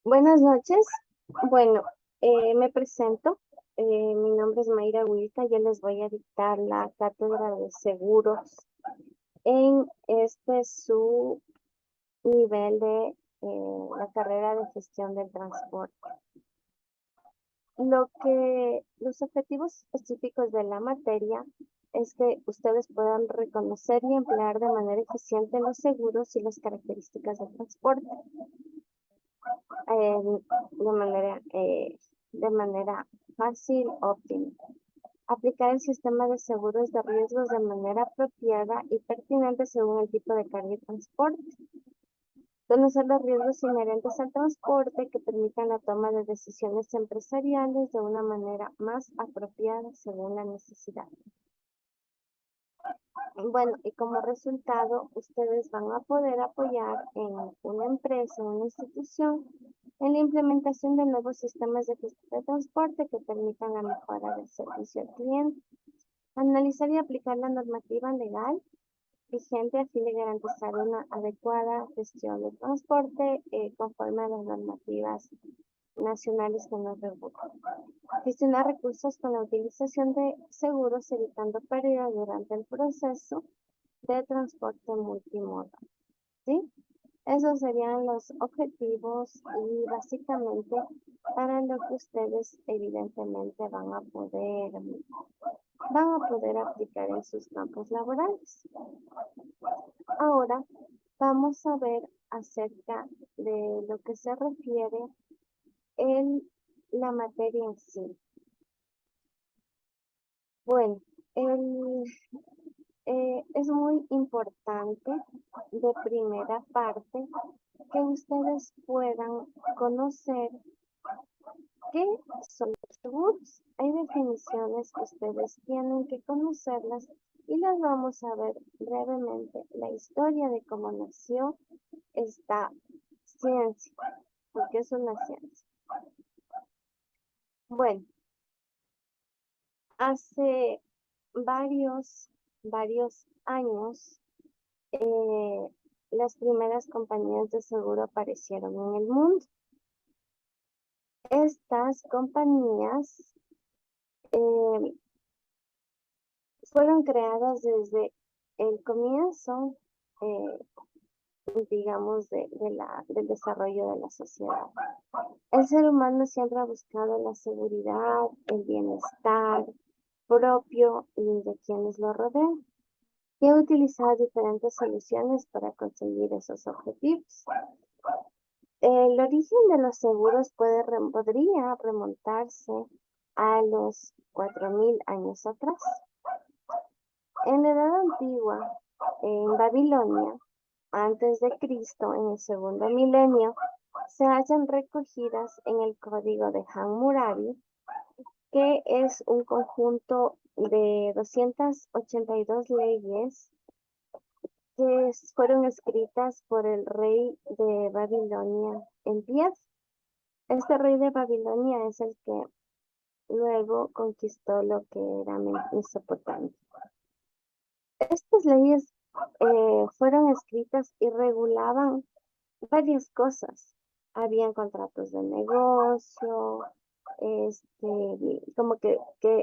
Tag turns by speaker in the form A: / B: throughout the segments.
A: Buenas noches. Bueno, me presento. Mi nombre es Mayra Huilca. Yo les voy a dictar la cátedra de seguros en su nivel de la carrera de gestión del transporte. Los objetivos específicos de la materia es que ustedes puedan reconocer y emplear de manera eficiente los seguros y las características del transporte. eh, de manera fácil, óptima. Aplicar el sistema de seguros de riesgos de manera apropiada y pertinente según el tipo de carga y transporte. Conocer los riesgos inherentes al transporte que permitan la toma de decisiones empresariales de una manera más apropiada según la necesidad. Bueno, y como resultado, ustedes van a poder apoyar en una empresa, una institución, en la implementación de nuevos sistemas de gestión de transporte que permitan la mejora del servicio al cliente. Analizar y aplicar la normativa legal vigente a fin de garantizar una adecuada gestión del transporte conforme a las normativas nacionales que nos regulan. Gestionar recursos con la utilización de seguros evitando pérdidas durante el proceso de transporte multimodal, ¿sí? Esos serían los objetivos y básicamente para lo que ustedes evidentemente van a poder aplicar en sus campos laborales. Ahora vamos a ver acerca de lo que se refiere en la materia en sí. Bueno, el, es muy importante de primera parte que ustedes puedan conocer qué son los seguros. Hay definiciones que ustedes tienen que conocerlas y las vamos a ver brevemente. La historia de cómo nació esta ciencia, porque es una ciencia. Bueno, hace varios años, eh, las primeras compañías de seguro aparecieron en el mundo. Estas compañías eh, fueron creadas desde el comienzo, eh, digamos, del desarrollo de la sociedad. El ser humano siempre ha buscado la seguridad, el bienestar propio y de quienes lo rodean, y ha utilizado diferentes soluciones para conseguir esos objetivos. El origen de los seguros podría remontarse a los 4000 años atrás. En la Edad Antigua, en Babilonia, antes de Cristo, en el segundo milenio, se hallan recogidas en el Código de Hammurabi, que es un conjunto de 282 leyes que fueron escritas por el rey de Babilonia en piedra. Este rey de Babilonia es el que luego conquistó lo que era Mesopotamia. Estas leyes fueron escritas y regulaban varias cosas. Habían contratos de negocio, como que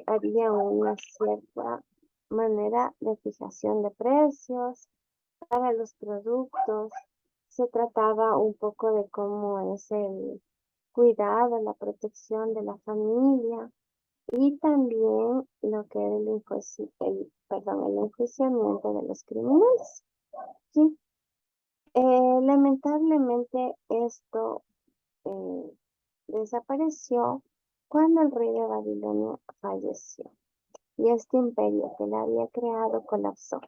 A: había una cierta manera de fijación de precios para los productos. Se trataba un poco de cómo es el cuidado, la protección de la familia y también lo que era el enjuiciamiento de los criminales. ¿Sí? Lamentablemente esto eh, desapareció cuando el rey de Babilonia falleció y este imperio que él había creado colapsó.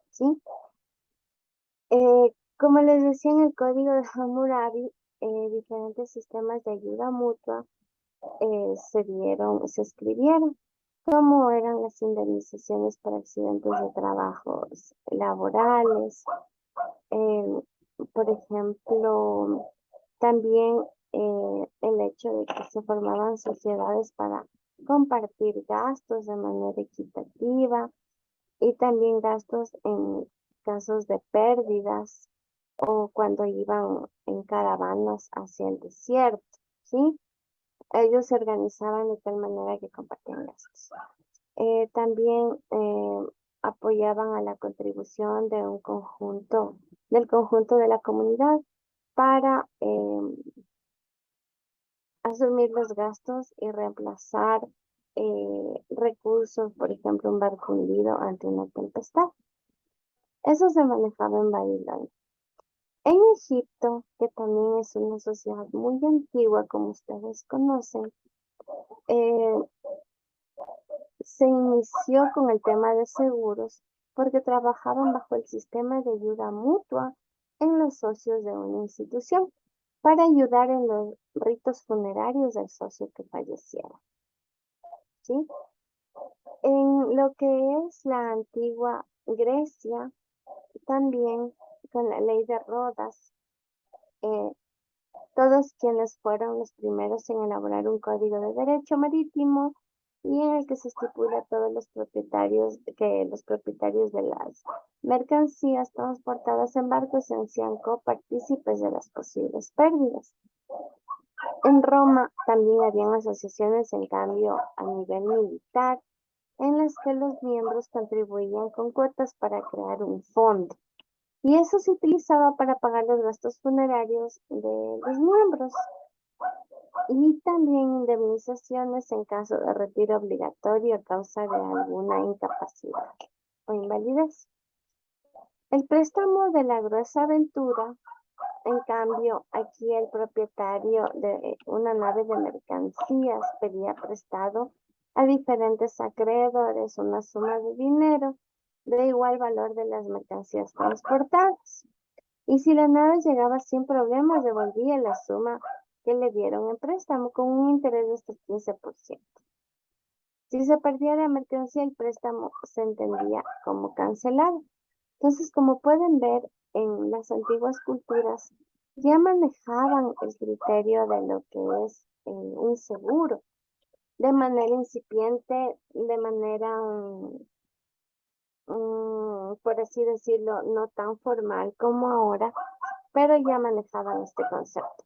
A: ¿Sí? Como les decía en el código de Hammurabi, diferentes sistemas de ayuda mutua se escribieron, como eran las indemnizaciones por accidentes de trabajos laborales, eh, por ejemplo, también el hecho de que se formaban sociedades para compartir gastos de manera equitativa y también gastos en casos de pérdidas. o cuando iban en caravanas hacia el desierto, ¿sí? Ellos se organizaban de tal manera que compartían gastos. También apoyaban a la contribución de del conjunto de la comunidad para asumir los gastos y reemplazar recursos, por ejemplo, un barco hundido ante una tempestad. Eso se manejaba en Babilonia. En Egipto, que también es una sociedad muy antigua, como ustedes conocen, eh, se inició con el tema de seguros porque trabajaban bajo el sistema de ayuda mutua en los socios de una institución para ayudar en los ritos funerarios del socio que falleciera, ¿sí? En lo que es la antigua Grecia, también con la ley de Rodas, eh, todos quienes fueron los primeros en elaborar un código de derecho marítimo y en el que se estipula todos los propietarios de las mercancías transportadas en barcos se hacían copartícipes de las posibles pérdidas. En Roma también habían asociaciones, en cambio, a nivel militar, en las que los miembros contribuían con cuotas para crear un fondo. Y eso se utilizaba para pagar los gastos funerarios de los miembros y también indemnizaciones en caso de retiro obligatorio a causa de alguna incapacidad o invalidez. El préstamo de la gruesa aventura, en cambio, aquí el propietario de una nave de mercancías pedía prestado a diferentes acreedores una suma de dinero de igual valor de las mercancías transportadas. Y si la nave llegaba sin problemas, devolvía la suma que le dieron en préstamo con un interés de hasta el 15%. Si se perdía la mercancía, el préstamo se entendía como cancelado. Entonces, como pueden ver, en las antiguas culturas ya manejaban el criterio de lo que es un seguro, de manera incipiente, de manera, por así decirlo, no tan formal como ahora, pero ya manejaban este concepto.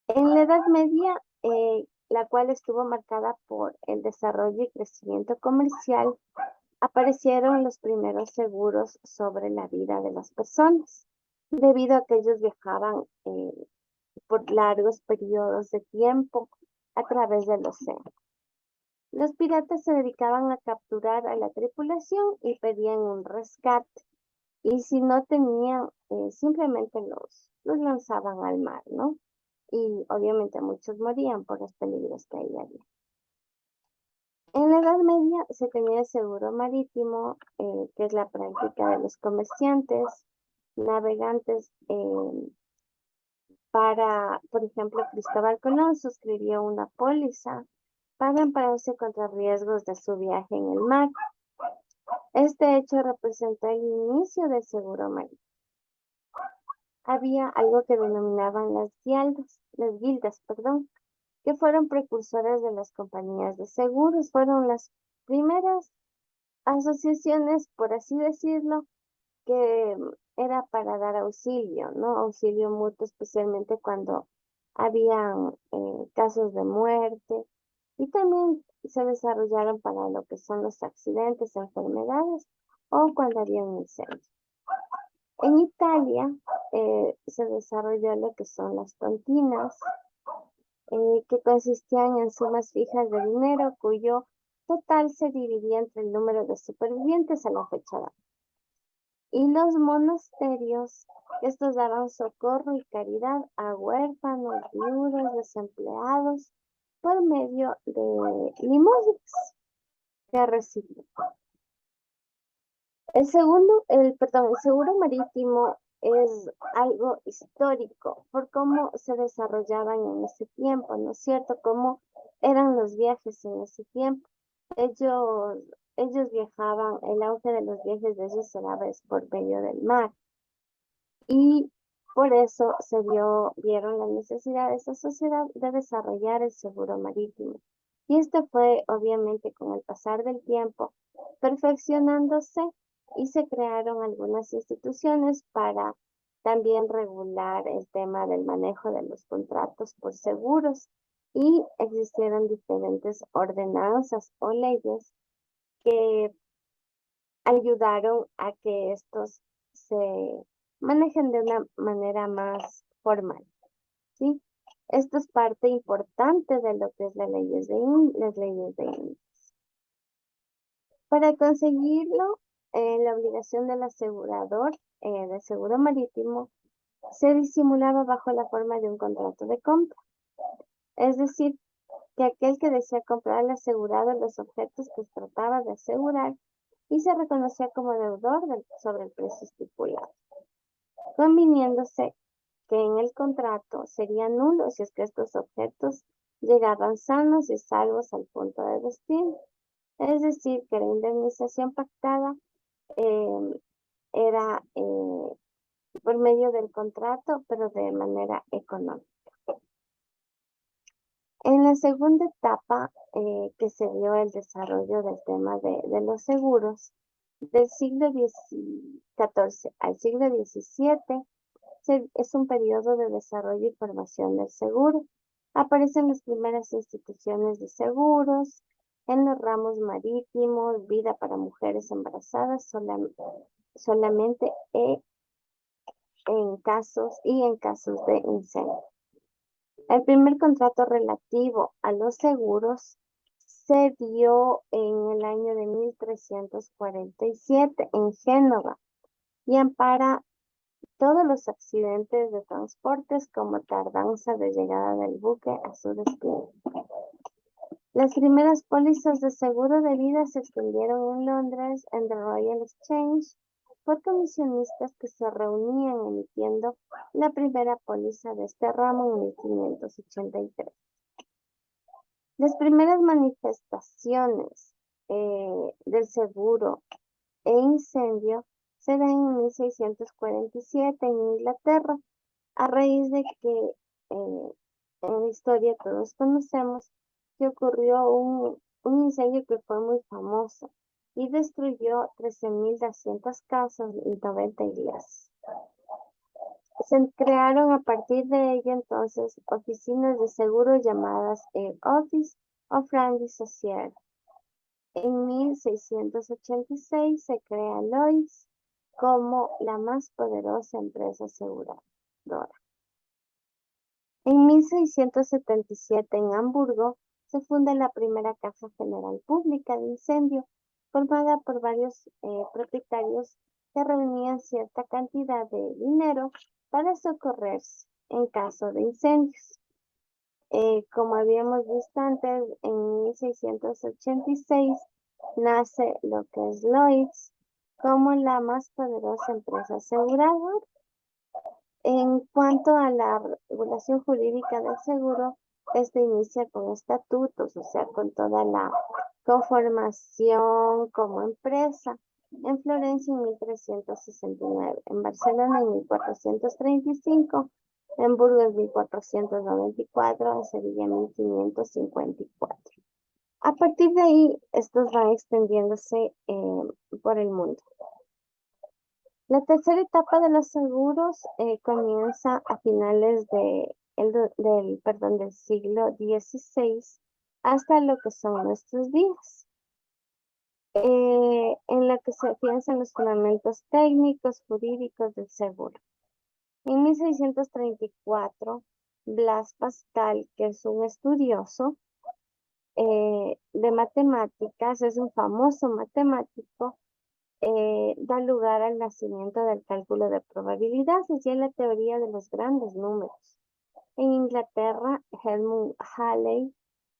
A: En la Edad Media, la cual estuvo marcada por el desarrollo y crecimiento comercial, aparecieron los primeros seguros sobre la vida de las personas, debido a que ellos viajaban por largos periodos de tiempo a través del océano. Los piratas se dedicaban a capturar a la tripulación y pedían un rescate. Y si no tenían, simplemente los lanzaban al mar, ¿no? Y obviamente muchos morían por los peligros que ahí había. En la Edad Media se tenía el seguro marítimo, que es la práctica de los comerciantes, navegantes, por ejemplo, Cristóbal Colón suscribió una póliza para ampararse contra riesgos de su viaje en el mar. Este hecho representó el inicio del seguro marítimo. Había algo que denominaban las guildas, perdón, que fueron precursoras de las compañías de seguros, fueron las primeras asociaciones, por así decirlo, que era para dar auxilio, ¿no? Auxilio mutuo, especialmente cuando habían casos de muerte y también se desarrollaron para lo que son los accidentes, enfermedades o cuando había un incendio. En Italia se desarrolló lo que son las tontinas, que consistían en sumas fijas de dinero cuyo total se dividía entre el número de supervivientes a la fecha de hoy. Y los monasterios, estos daban socorro y caridad a huérfanos, viudos, desempleados, por medio de limosnas que recibían. El seguro marítimo es algo histórico por cómo se desarrollaban en ese tiempo, ¿no es cierto? Cómo eran los viajes en ese tiempo. Ellos, ellos viajaban, el auge de los viajes de ellos se daba por medio del mar. Y por eso vieron la necesidad de esa sociedad de desarrollar el seguro marítimo. Y esto fue, obviamente, con el pasar del tiempo, perfeccionándose y se crearon algunas instituciones para también regular el tema del manejo de los contratos por seguros y existieron diferentes ordenanzas o leyes que ayudaron a que estos se manejen de una manera más formal, ¿sí? Esto es parte importante de lo que es las leyes de índice. Para conseguirlo, la obligación del asegurador de seguro marítimo se disimulaba bajo la forma de un contrato de compra. Es decir, que aquel que desea comprar al asegurado los objetos que trataba de asegurar y se reconocía como deudor sobre el precio estipulado, conviniéndose que en el contrato sería nulo si es que estos objetos llegaban sanos y salvos al punto de destino. Es decir, que la indemnización pactada eh, era por medio del contrato, pero de manera económica. En la segunda etapa que se dio el desarrollo del tema de los seguros, del siglo XIV al siglo XVII, es un periodo de desarrollo y formación del seguro. Aparecen las primeras instituciones de seguros en los ramos marítimos, vida para mujeres embarazadas solamente en casos de incendio. El primer contrato relativo a los seguros se dio en el año de 1347 en Génova y ampara todos los accidentes de transportes como tardanza de llegada del buque a su destino. Las primeras pólizas de seguro de vida se extendieron en Londres en The Royal Exchange por comisionistas que se reunían emitiendo la primera póliza de este ramo en 1583. Las primeras manifestaciones del seguro e incendio se dan en 1647 en Inglaterra, a raíz de que en la historia todos conocemos que ocurrió un incendio que fue muy famoso y destruyó 13.200 casas y 90 iglesias. Se crearon a partir de ello entonces oficinas de seguro llamadas Air Office o Friendly Society. En 1686 se crea Lloyds como la más poderosa empresa aseguradora. En 1677 en Hamburgo se funda la primera Caja General Pública de Incendio, formada por varios propietarios que reunían cierta cantidad de dinero para socorrerse en caso de incendios. Como habíamos visto antes, en 1686 nace lo que es Lloyds como la más poderosa empresa aseguradora. En cuanto a la regulación jurídica del seguro, este inicia con estatutos, o sea, con toda la conformación como empresa. En Florencia en 1369, en Barcelona en 1435, en Burgos 1494, en Sevilla 1554. A partir de ahí, estos van extendiéndose por el mundo. La tercera etapa de los seguros comienza a finales del siglo XVI hasta lo que son nuestros días, en la que se afianzan los fundamentos técnicos, jurídicos del seguro. En 1634, Blas Pascal, que es un estudioso de matemáticas, es un famoso matemático, da lugar al nacimiento del cálculo de probabilidades y a la teoría de los grandes números. En Inglaterra, Helmut Halley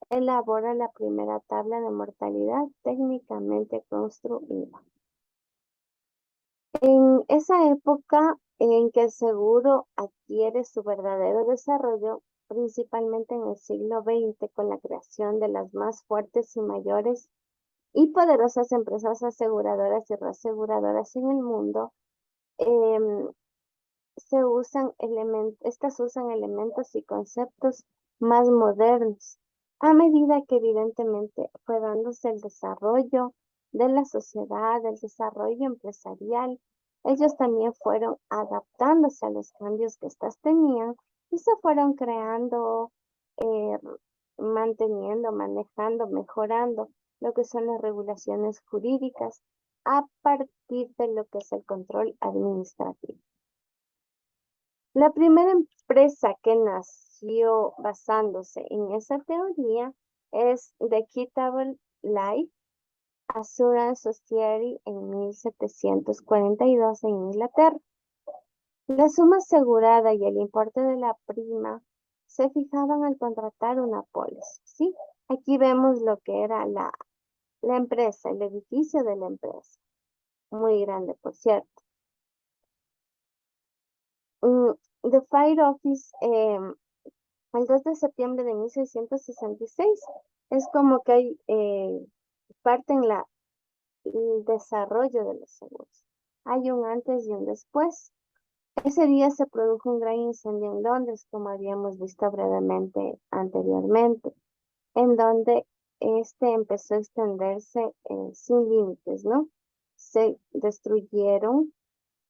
A: elabora la primera tabla de mortalidad técnicamente construida. En esa época en que el seguro adquiere su verdadero desarrollo, principalmente en el siglo XX, con la creación de las más fuertes y mayores y poderosas empresas aseguradoras y reaseguradoras en el mundo, estas usan elementos y conceptos más modernos, a medida que evidentemente fue dándose el desarrollo de la sociedad, del desarrollo empresarial. Ellos también fueron adaptándose a los cambios que éstas tenían y se fueron creando, eh, manteniendo, manejando, mejorando lo que son las regulaciones jurídicas a partir de lo que es el control administrativo. La primera empresa que nació basándose en esa teoría es The Equitable Life Assurance Society en 1742 en Inglaterra. La suma asegurada y el importe de la prima se fijaban al contratar una póliza, ¿sí? Aquí vemos lo que era la empresa, el edificio de la empresa. Muy grande, por cierto. The Fire Office, el 2 de septiembre de 1666, es como que hay parte en el desarrollo de los seguros. Hay un antes y un después. Ese día se produjo un gran incendio en Londres, como habíamos visto brevemente anteriormente, en donde este empezó a extenderse sin límites, ¿no? Se destruyeron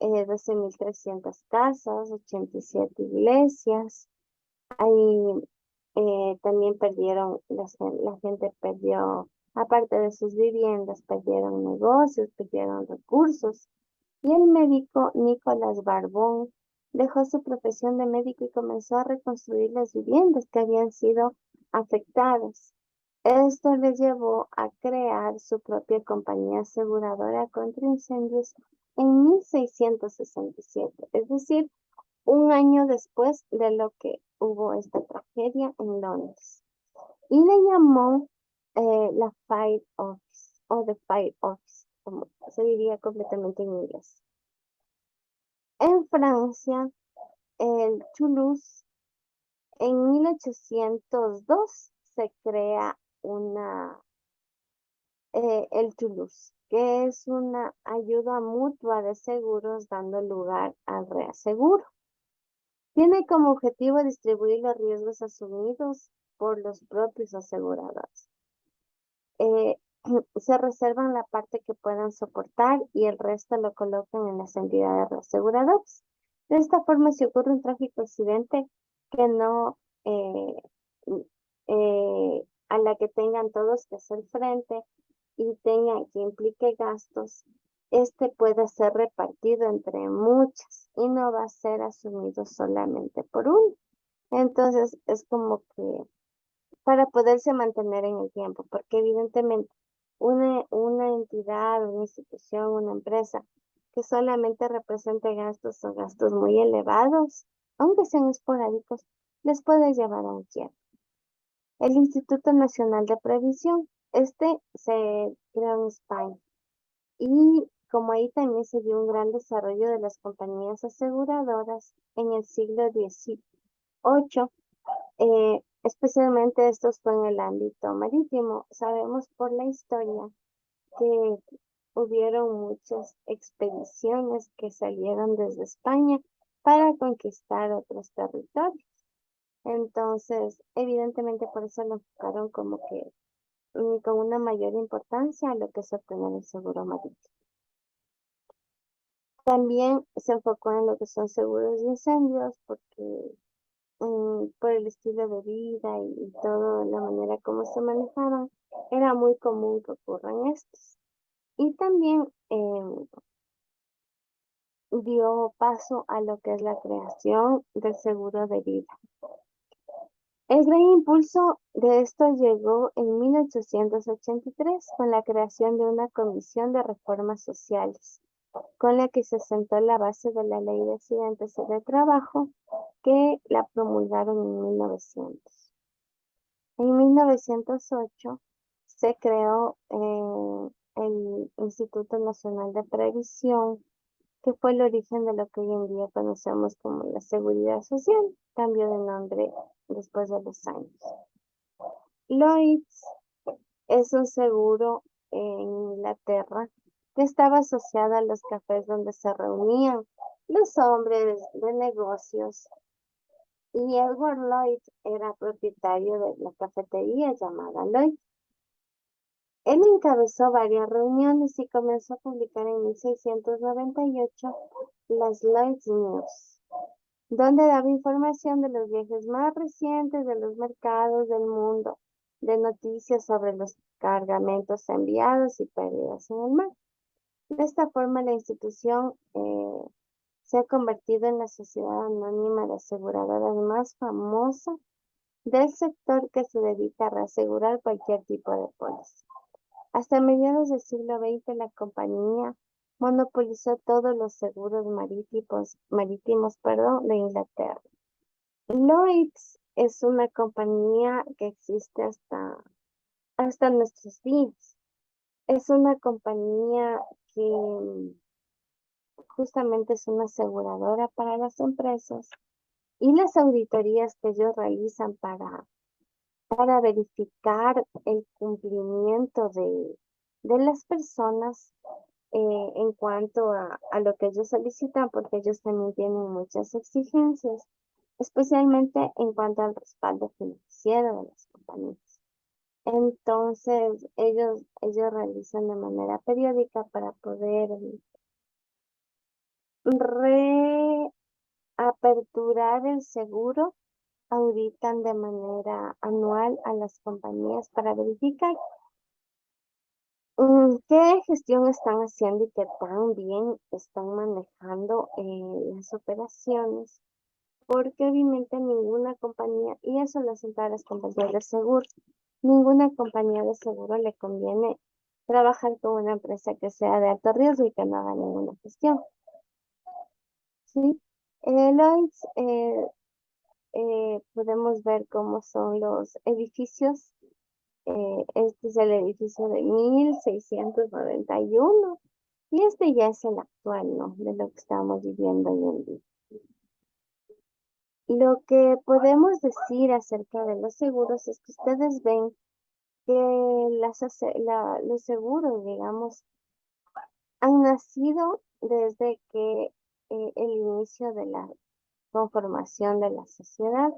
A: 12.300 casas, 87 iglesias. Ahí también perdieron, la gente perdió, aparte de sus viviendas, perdieron negocios, perdieron recursos. Y el médico Nicolás Barbón dejó su profesión de médico y comenzó a reconstruir las viviendas que habían sido afectadas. Esto le llevó a crear su propia compañía aseguradora contra incendios en 1667, es decir, un año después de lo que hubo esta tragedia en Londres. Y le llamó la Fire Office o The Fire Office, como se diría completamente en inglés. En Francia, el Toulouse, en 1802 se crea el Toulouse, que es una ayuda mutua de seguros dando lugar al reaseguro. Tiene como objetivo distribuir los riesgos asumidos por los propios aseguradores. Eh, Se reservan la parte que puedan soportar y el resto lo colocan en las entidades reaseguradoras. De esta forma, si ocurre un trágico accidente que no a la que tengan todos que hacer frente y tengan que implique gastos, este puede ser repartido entre muchas y no va a ser asumido solamente por uno. Entonces, es como que para poderse mantener en el tiempo, porque evidentemente una entidad, una institución, una empresa que solamente represente gastos o gastos muy elevados, aunque sean esporádicos, les puede llevar a un quiebre. El Instituto Nacional de Previsión, este se creó en España y como ahí también se dio un gran desarrollo de las compañías aseguradoras en el siglo XVIII. Especialmente estos fue en el ámbito marítimo. Sabemos por la historia que hubieron muchas expediciones que salieron desde España para conquistar otros territorios. Entonces, evidentemente por eso lo enfocaron como que con una mayor importancia a lo que es obtener el seguro marítimo. También se enfocó en lo que son seguros de incendios porque por el estilo de vida y todo, la manera como se manejaban, era muy común que ocurran estos. Y también dio paso a lo que es la creación del seguro de vida. El gran impulso de esto llegó en 1883 con la creación de una comisión de reformas sociales, con la que se sentó la base de la ley de accidentes de trabajo que la promulgaron en 1900. En 1908 se creó el Instituto Nacional de Previsión, que fue el origen de lo que hoy en día conocemos como la Seguridad Social, cambio de nombre después de los años. Lloyds es un seguro en Inglaterra que estaba asociado a los cafés donde se reunían los hombres de negocios y Edward Lloyd era propietario de la cafetería llamada Lloyd. Él encabezó varias reuniones y comenzó a publicar en 1698 las Lloyd's News, donde daba información de los viajes más recientes de los mercados del mundo, de noticias sobre los cargamentos enviados y pérdidas en el mar. De esta forma, la institución se ha convertido en la sociedad anónima de aseguradoras más famosa del sector que se dedica a reasegurar cualquier tipo de póliza. Hasta mediados del siglo XX, la compañía monopolizó todos los seguros marítimos, de Inglaterra. Lloyds es una compañía que existe hasta nuestros días. Es una compañía que justamente es una aseguradora para las empresas y las auditorías que ellos realizan para verificar el cumplimiento de las personas en cuanto a lo que ellos solicitan, porque ellos también tienen muchas exigencias, especialmente en cuanto al respaldo financiero de las compañías. Entonces, ellos realizan de manera periódica para poder reaperturar el seguro, auditan de manera anual a las compañías para verificar qué gestión están haciendo y qué tan bien están manejando las operaciones, porque obviamente ninguna compañía, y eso lo hacen todas las compañías de seguro, ninguna compañía de seguro le conviene trabajar con una empresa que sea de alto riesgo y que no haga ninguna gestión, ¿sí? Lloyds, podemos ver cómo son los edificios. Este es el edificio de 1691 y este ya es el actual, ¿no? De lo que estamos viviendo hoy en día. Lo que podemos decir acerca de los seguros es que ustedes ven que los seguros, digamos, han nacido desde que el inicio de la conformación de la sociedad,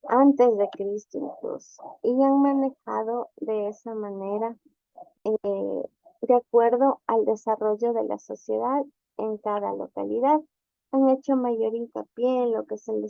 A: antes de Cristo incluso, y han manejado de esa manera de acuerdo al desarrollo de la sociedad en cada localidad. Han hecho mayor hincapié en lo que es el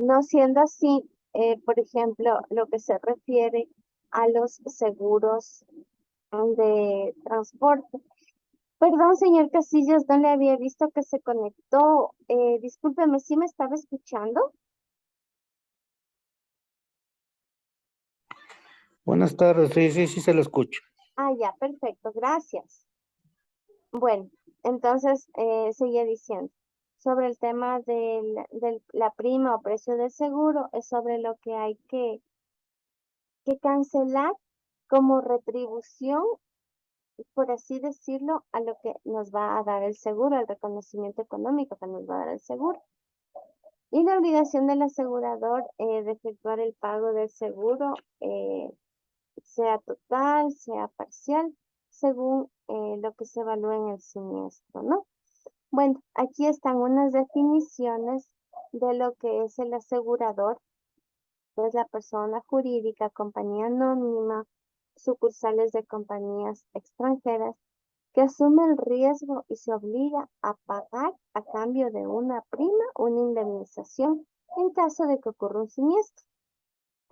A: No siendo así, por ejemplo, lo que se refiere a los seguros de transporte. Perdón, señor Casillas, no le había visto que se conectó. Discúlpeme, ¿sí me estaba escuchando?
B: Buenas tardes, sí, sí, sí se lo escucho.
A: Ah, ya, perfecto, gracias. Bueno, entonces seguía diciendo sobre el tema de la prima o precio del seguro, es sobre lo que hay que cancelar como retribución, por así decirlo, a lo que nos va a dar el seguro, el reconocimiento económico que nos va a dar el seguro. Y la obligación del asegurador de efectuar el pago del seguro, sea total, sea parcial, según lo que se evalúe en el siniestro, ¿no? Bueno, aquí están unas definiciones de lo que es el asegurador, que es la persona jurídica, compañía anónima, sucursales de compañías extranjeras, que asume el riesgo y se obliga a pagar a cambio de una prima, una indemnización en caso de que ocurra un siniestro.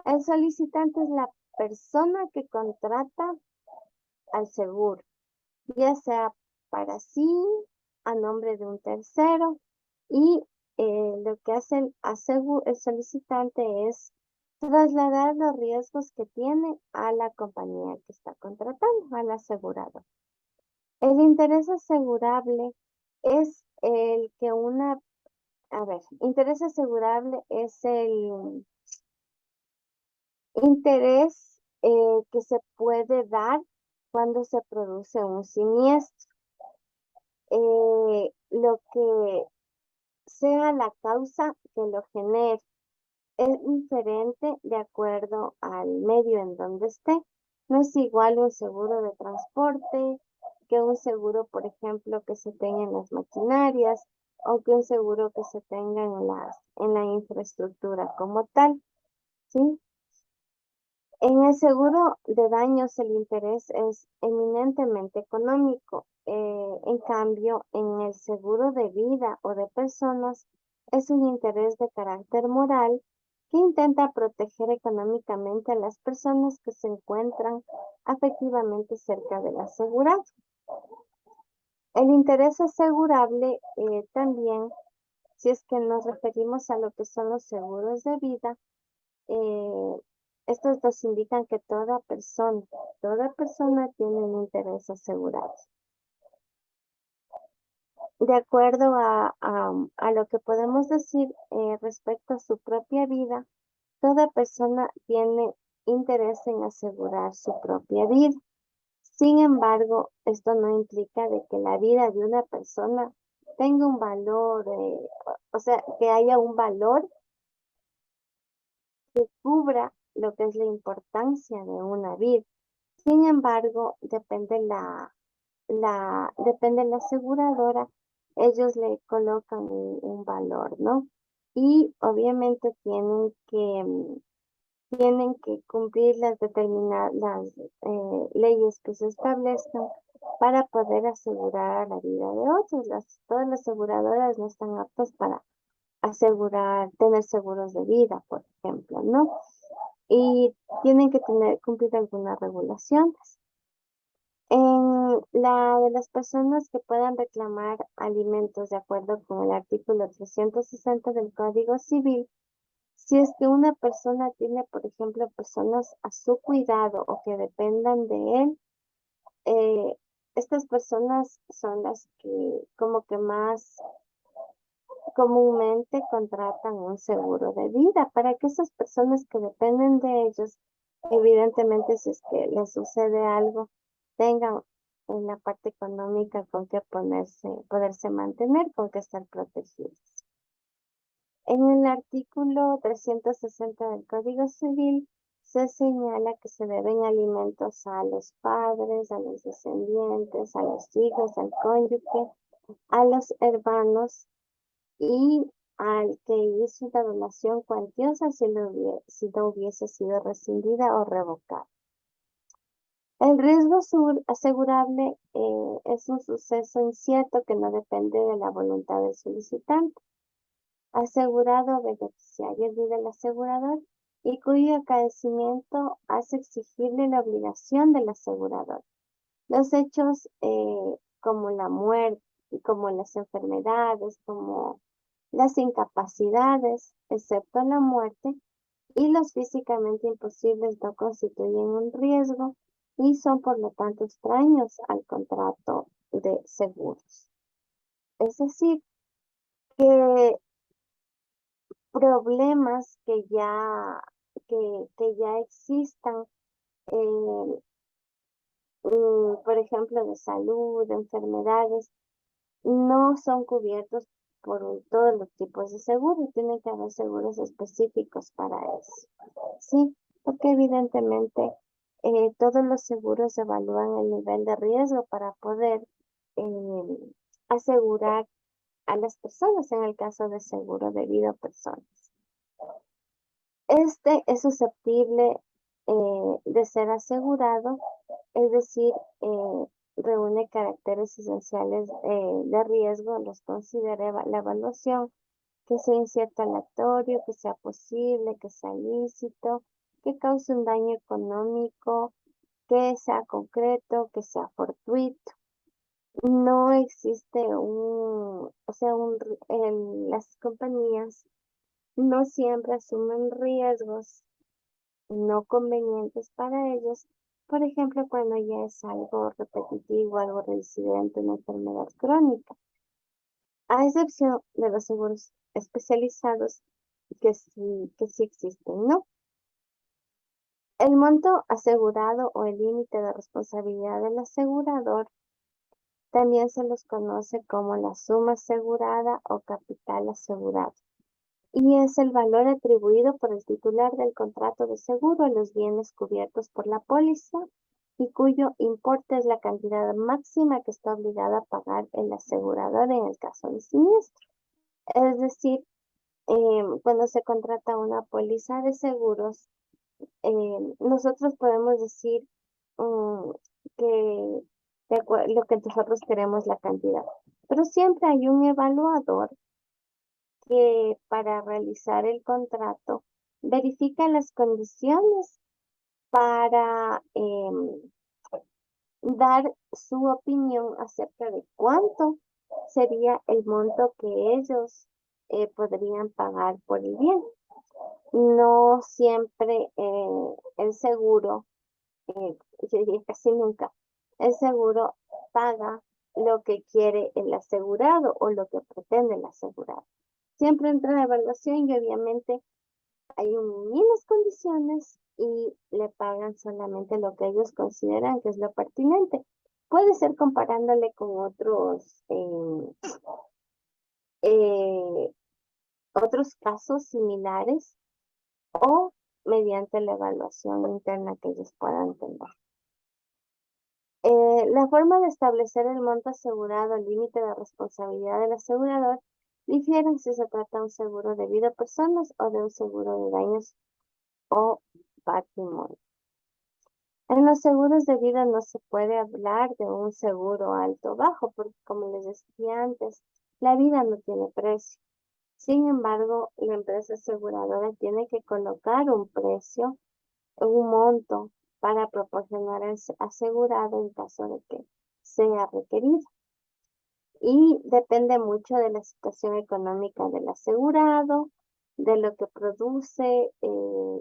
A: El solicitante es la persona que contrata al seguro, ya sea para sí, a nombre de un tercero, y lo que hace el solicitante es trasladar los riesgos que tiene a la compañía que está contratando, al asegurador. El interés asegurable es el que interés asegurable es el interés que se puede dar cuando se produce un siniestro. Lo que sea la causa que lo genere es diferente de acuerdo al medio en donde esté. No es igual un seguro de transporte que un seguro, por ejemplo, que se tenga en las maquinarias o que un seguro que se tenga en la infraestructura como tal, ¿sí? En el seguro de daños el interés es eminentemente económico. En cambio, en el seguro de vida o de personas es un interés de carácter moral que intenta proteger económicamente a las personas que se encuentran afectivamente cerca del asegurado. El interés asegurable también, si es que nos referimos a lo que son los seguros de vida, eh, estos dos indican que toda persona tiene un interés asegurado. De acuerdo a lo que podemos decir respecto a su propia vida, toda persona tiene interés en asegurar su propia vida. Sin embargo, esto no implica de que la vida de una persona tenga un valor, o sea, que haya un valor que cubra lo que es la importancia de una vida. Sin embargo, depende la aseguradora, ellos le colocan un valor, ¿no? Y obviamente tienen que cumplir las determinadas leyes que se establezcan para poder asegurar la vida de otros. Todas las aseguradoras no están aptas para tener seguros de vida, por ejemplo, ¿no? Y tienen que cumplir algunas regulaciones. En la de las personas que puedan reclamar alimentos de acuerdo con el artículo 360 del Código Civil, si es que una persona tiene, por ejemplo, personas a su cuidado o que dependan de él, eh, estas personas son las que como que más comúnmente contratan un seguro de vida para que esas personas que dependen de ellos, evidentemente si es que les sucede algo, tengan en la parte económica con que poderse mantener, con que estar protegidos. En el artículo 360 del Código Civil se señala que se deben alimentos a los padres, a los descendientes, a los hijos, al cónyuge, a los hermanos y al que hizo la donación cuantiosa si no hubiese sido rescindida o revocada. El riesgo asegurable es un suceso incierto que no depende de la voluntad del solicitante. asegurado o beneficiario vive el asegurador y cuyo acaecimiento hace exigible la obligación del asegurador. Los hechos como la muerte, como las enfermedades, como las incapacidades, excepto la muerte, y los físicamente imposibles no constituyen un riesgo y son por lo tanto extraños al contrato de seguros. Es decir, que problemas que ya existan, eh, por ejemplo, de salud, de enfermedades, no son cubiertos por todos los tipos de seguros. Tienen que haber seguros específicos para eso. Sí, porque evidentemente todos los seguros evalúan el nivel de riesgo para poder asegurar a las personas en el caso de seguro de vida a personas. Este es susceptible de ser asegurado, es decir, reúne caracteres esenciales de riesgo, los considera la evaluación, que sea incierto aleatorio, que sea posible, que sea lícito, que cause un daño económico, que sea concreto, que sea fortuito. No existe o sea, las compañías no siempre asumen riesgos no convenientes para ellos, por ejemplo, cuando ya es algo repetitivo, algo reincidente, una enfermedad crónica, a excepción de los seguros especializados que sí existen, ¿no? El monto asegurado o el límite de responsabilidad del asegurador también se los conoce como la suma asegurada o capital asegurado, y es el valor atribuido por el titular del contrato de seguro a los bienes cubiertos por la póliza y cuyo importe es la cantidad máxima que está obligado a pagar el asegurador en el caso de siniestro. Es decir, cuando se contrata una póliza de seguros, nosotros podemos decir mm, que lo que nosotros queremos la cantidad, pero siempre hay un evaluador que para realizar el contrato verifica las condiciones para dar su opinión acerca de cuánto sería el monto que ellos podrían pagar por el bien. No siempre el seguro, yo diría casi nunca, el seguro paga lo que quiere el asegurado o lo que pretende el asegurado. Siempre entra en evaluación y obviamente hay unas condiciones y le pagan solamente lo que ellos consideran que es lo pertinente. Puede ser comparándole con eh, otros casos similares o mediante la evaluación interna que ellos puedan tener. La forma de establecer el monto asegurado, el límite de responsabilidad del asegurador, difieren si se trata de un seguro de vida a personas o de un seguro de daños o patrimonio. En los seguros de vida no se puede hablar de un seguro alto o bajo, porque como les decía antes, la vida no tiene precio. Sin embargo, la empresa aseguradora tiene que colocar un precio, un monto para proporcionar al asegurado en caso de que sea requerido. Y depende mucho de la situación económica del asegurado, de lo que produce,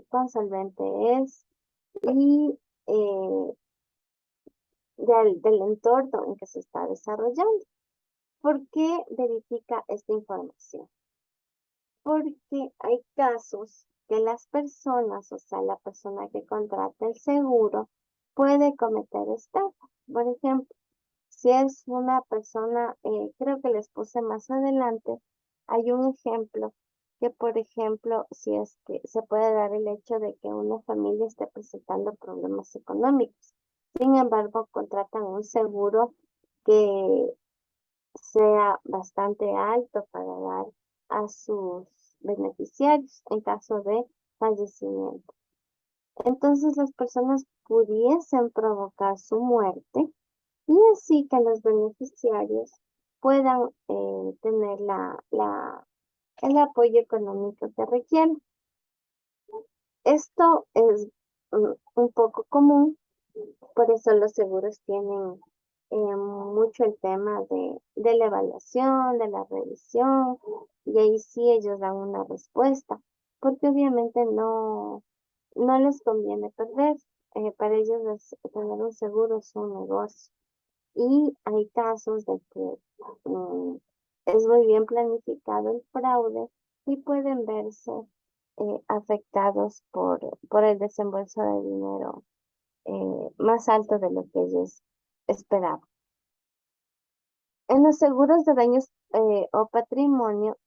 A: cuán solvente es y del entorno en que se está desarrollando. ¿Por qué verifica esta información? Porque hay casos que las personas, o sea, la persona que contrata el seguro, puede cometer estafa. Por ejemplo, si es una persona, creo que les puse más adelante, hay un ejemplo que, por ejemplo, si es que se puede dar el hecho de que una familia esté presentando problemas económicos. Sin embargo, contratan un seguro que sea bastante alto para dar a sus beneficiarios en caso de fallecimiento. Entonces las personas pudiesen provocar su muerte y así que los beneficiarios puedan tener el apoyo económico que requiere. Esto es un poco común, por eso los seguros tienen mucho el tema de la evaluación, de la revisión, y ahí sí ellos dan una respuesta, porque obviamente no les conviene perder. Para ellos tener un seguro es un negocio. Y hay casos de que es muy bien planificado el fraude y pueden verse afectados por el desembolso de dinero más alto de lo que ellos esperaban. En los seguros de daños o patrimonio,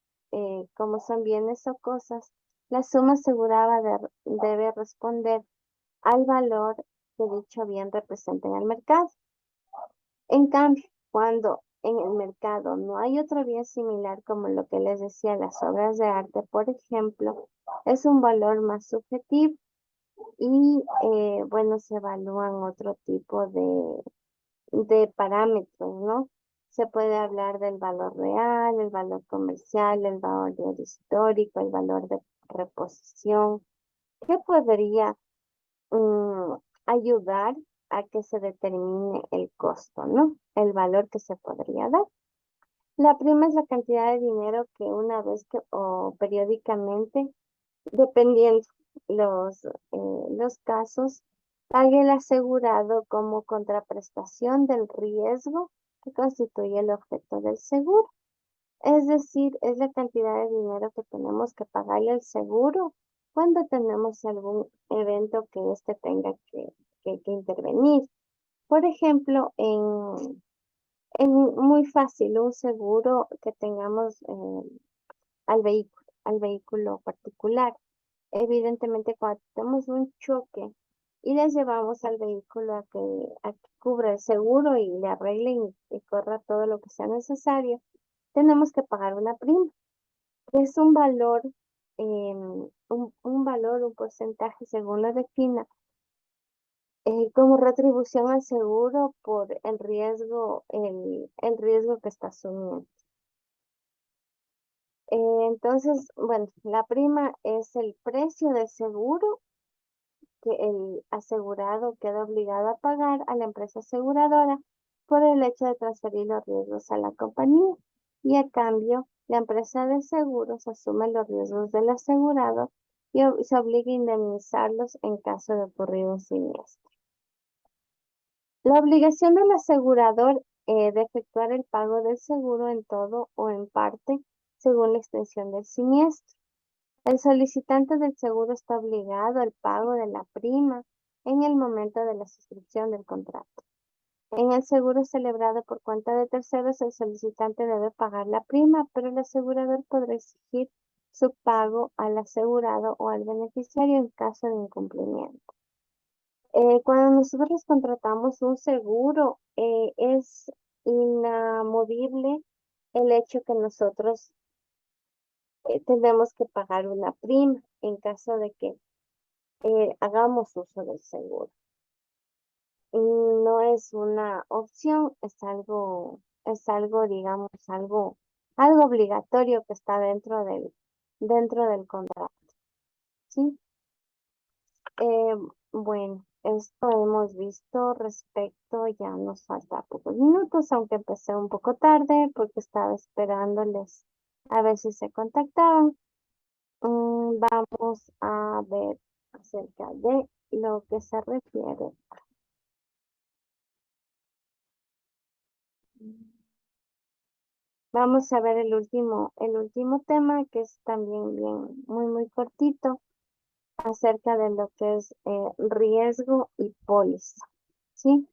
A: como son bienes o cosas, la suma asegurada debe responder al valor que dicho bien representa en el mercado. En cambio, cuando en el mercado no hay otro bien similar como lo que les decía, las obras de arte, por ejemplo, es un valor más subjetivo y bueno, se evalúan otro tipo de parámetros, ¿no? Se puede hablar del valor real, el valor comercial, el valor histórico, el valor de reposición, que podría mm, ayudar a que se determine el costo, ¿no? El valor que se podría dar. La prima es la cantidad de dinero que una vez que o periódicamente, dependiendo los casos, pague el asegurado como contraprestación del riesgo que constituye el objeto del seguro. Es decir, es la cantidad de dinero que tenemos que pagarle al seguro cuando tenemos algún evento que éste tenga que intervenir. Por ejemplo, en muy fácil, un seguro que tengamos al vehículo particular. Evidentemente, cuando tenemos un choque y les llevamos al vehículo a que cubra el seguro y le arregle y corra todo lo que sea necesario, tenemos que pagar una prima, que es un valor, un valor, un porcentaje según lo defina, como retribución al seguro por el riesgo que está asumiendo. Entonces, bueno, la prima es el precio del seguro que el asegurado queda obligado a pagar a la empresa aseguradora por el hecho de transferir los riesgos a la compañía. Y a cambio, la empresa de seguros asume los riesgos del asegurado y se obliga a indemnizarlos en caso de ocurrir un siniestro. La obligación del asegurador de efectuar el pago del seguro en todo o en parte según la extensión del siniestro. El solicitante del seguro está obligado al pago de la prima en el momento de la suscripción del contrato. En el seguro celebrado por cuenta de terceros, el solicitante debe pagar la prima, pero el asegurador podrá exigir su pago al asegurado o al beneficiario en caso de incumplimiento. Cuando nosotros contratamos un seguro, es inamovible el hecho que nosotros tenemos que pagar una prima en caso de que hagamos uso del seguro. Y no es una opción, es algo, digamos, algo obligatorio que está dentro del contrato, ¿sí? Eh, bueno, esto hemos visto respecto, ya nos falta pocos minutos, aunque empecé un poco tarde porque estaba esperándoles a ver si se contactaban. Vamos a ver acerca de lo que se refiere. Vamos a ver el último tema que es también bien, muy cortito acerca de lo que es riesgo y póliza. ¿Sí?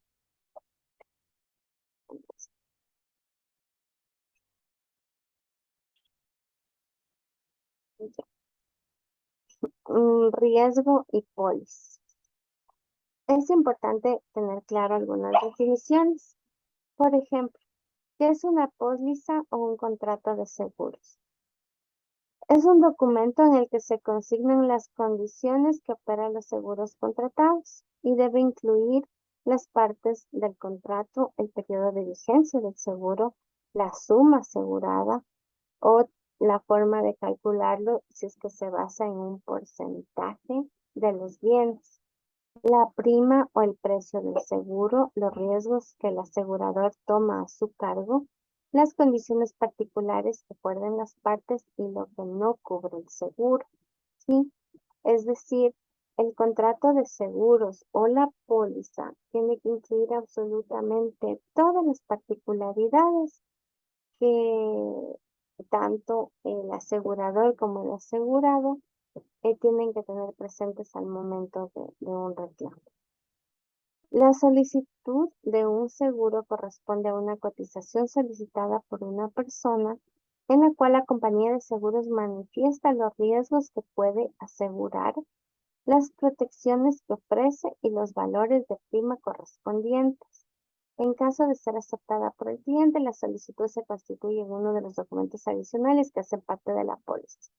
A: Riesgo y póliza. Es importante tener claro algunas definiciones. Por ejemplo, ¿qué es una póliza o un contrato de seguros? Es un documento en el que se consignan las condiciones que operan los seguros contratados y debe incluir las partes del contrato, el periodo de vigencia del seguro, la suma asegurada o La forma de calcularlo, si es que se basa en un porcentaje de los bienes. La prima o el precio del seguro, los riesgos que el asegurador toma a su cargo, las condiciones particulares que acuerden las partes y lo que no cubre el seguro. ¿Sí? Es decir, el contrato de seguros o la póliza tiene que incluir absolutamente todas las particularidades que tanto el asegurador como el asegurado tienen que tener presentes al momento de un reclamo. La solicitud de un seguro corresponde a una cotización solicitada por una persona en la cual la compañía de seguros manifiesta los riesgos que puede asegurar, las protecciones que ofrece y los valores de prima correspondientes. En caso de ser aceptada por el cliente, la solicitud se constituye en uno de los documentos adicionales que hacen parte de la póliza.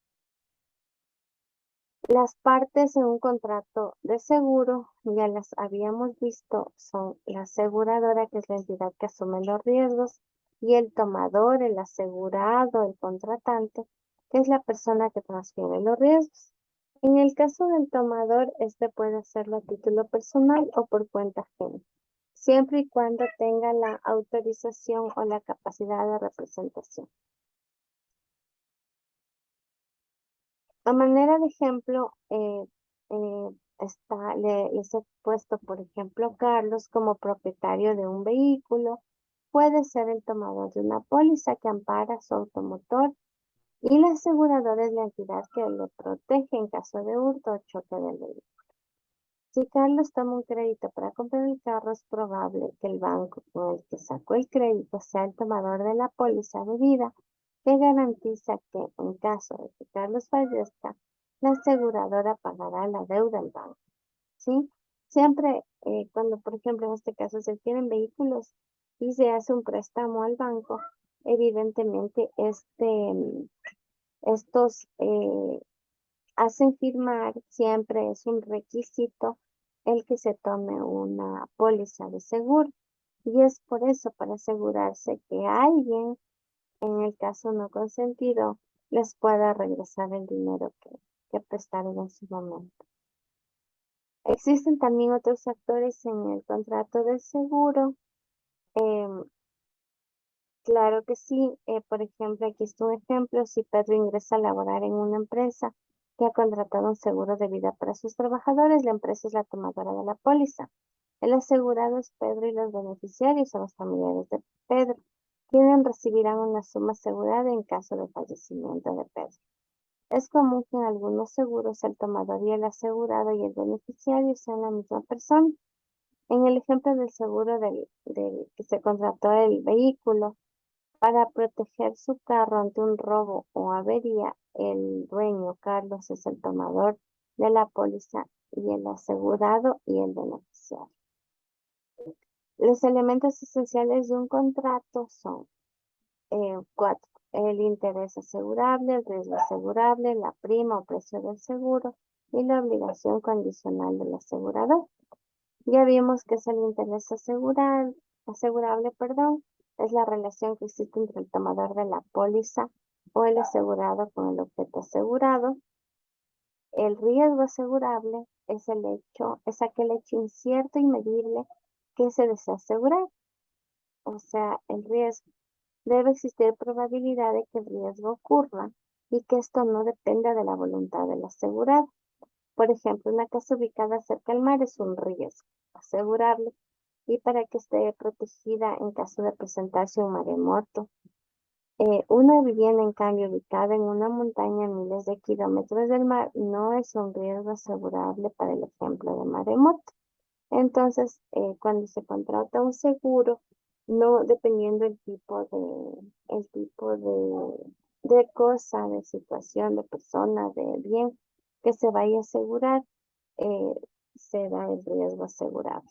A: Las partes en un contrato de seguro, ya las habíamos visto, son la aseguradora, que es la entidad que asume los riesgos, y el tomador, el asegurado, el contratante, que es la persona que transfiere los riesgos. En el caso del tomador, este puede hacerlo a título personal o por cuenta ajena, siempre y cuando tenga la autorización o la capacidad de representación. A manera de ejemplo, les he puesto, por ejemplo, Carlos como propietario de un vehículo, puede ser el tomador de una póliza que ampara su automotor y la aseguradora es la entidad que le protege en caso de hurto o choque del vehículo. Si Carlos toma un crédito para comprar el carro, es probable que el banco con el que sacó el crédito sea el tomador de la póliza de vida, que garantiza que en caso de que Carlos fallezca, la aseguradora pagará la deuda al banco. ¿Sí? Siempre cuando, por ejemplo, en este caso se adquieren vehículos y se hace un préstamo al banco, evidentemente estos hacen firmar, siempre es un requisito el que se tome una póliza de seguro. Y es por eso, para asegurarse que alguien, en el caso no consentido, les pueda regresar el dinero que prestaron en su momento. Existen también otros actores en el contrato del seguro. em, Claro que sí. Por ejemplo, aquí está un ejemplo. Si Pedro ingresa a laborar en una empresa que ha contratado un seguro de vida para sus trabajadores, la empresa es la tomadora de la póliza. El asegurado es Pedro y los beneficiarios son los familiares de Pedro, quienes recibirán una suma asegurada en caso de fallecimiento de Pedro. Es común que en algunos seguros el tomador y el asegurado y el beneficiario sean la misma persona. En el ejemplo del seguro del que se contrató el vehículo, para proteger su carro ante un robo o avería, el dueño, Carlos, es el tomador de la póliza y el asegurado y el beneficiario. Los elementos esenciales de un contrato son cuatro: el interés asegurable, el riesgo asegurable, la prima o precio del seguro y la obligación condicional del asegurador. Ya vimos que es el interés asegurable, perdón, es la relación que existe entre el tomador de la póliza o el asegurado con el objeto asegurado. El riesgo asegurable es aquel hecho incierto y medible que se desea asegurar. O sea, el riesgo. Debe existir probabilidad de que el riesgo ocurra y que esto no dependa de la voluntad del asegurado. Por ejemplo, una casa ubicada cerca del mar es un riesgo asegurable y para que esté protegida en caso de presentarse un maremoto. Una vivienda, en cambio, ubicada en una montaña a miles de kilómetros del mar no es un riesgo asegurable para el ejemplo de maremoto. Entonces, cuando se contrata un seguro, no dependiendo el tipo de cosa, de situación, de persona, de bien que se vaya a asegurar, eh, se da el riesgo asegurable.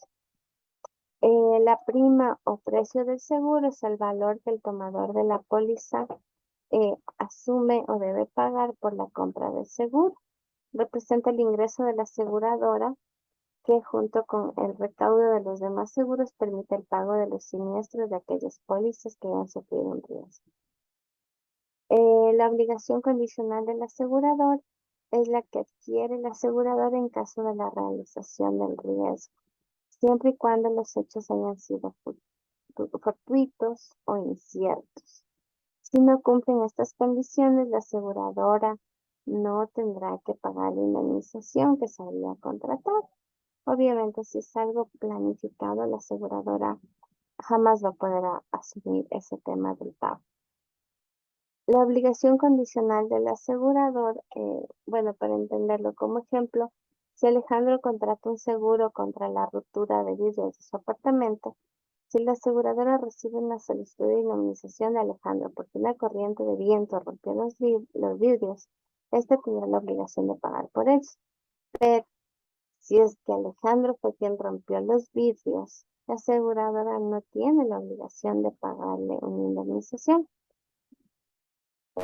A: La prima o precio del seguro es el valor que el tomador de la póliza asume o debe pagar por la compra del seguro. Representa el ingreso de la aseguradora que junto con el recaudo de los demás seguros permite el pago de los siniestros de aquellas pólizas que hayan sufrido un riesgo. La obligación condicional del asegurador es la que adquiere el asegurador en caso de la realización del riesgo, siempre y cuando los hechos hayan sido fortuitos o inciertos. Si no cumplen estas condiciones, la aseguradora no tendrá que pagar la indemnización que se había contratado. Obviamente, si es algo planificado, la aseguradora jamás va a poder asumir ese tema del pago. La obligación condicional del asegurador, bueno, para entenderlo como ejemplo, si Alejandro contrata un seguro contra la ruptura de vidrios de su apartamento, si la aseguradora recibe una solicitud de indemnización de Alejandro porque una corriente de viento rompió los vidrios, este tendrá la obligación de pagar por ellos. Pero si es que Alejandro fue quien rompió los vidrios, la aseguradora no tiene la obligación de pagarle una indemnización.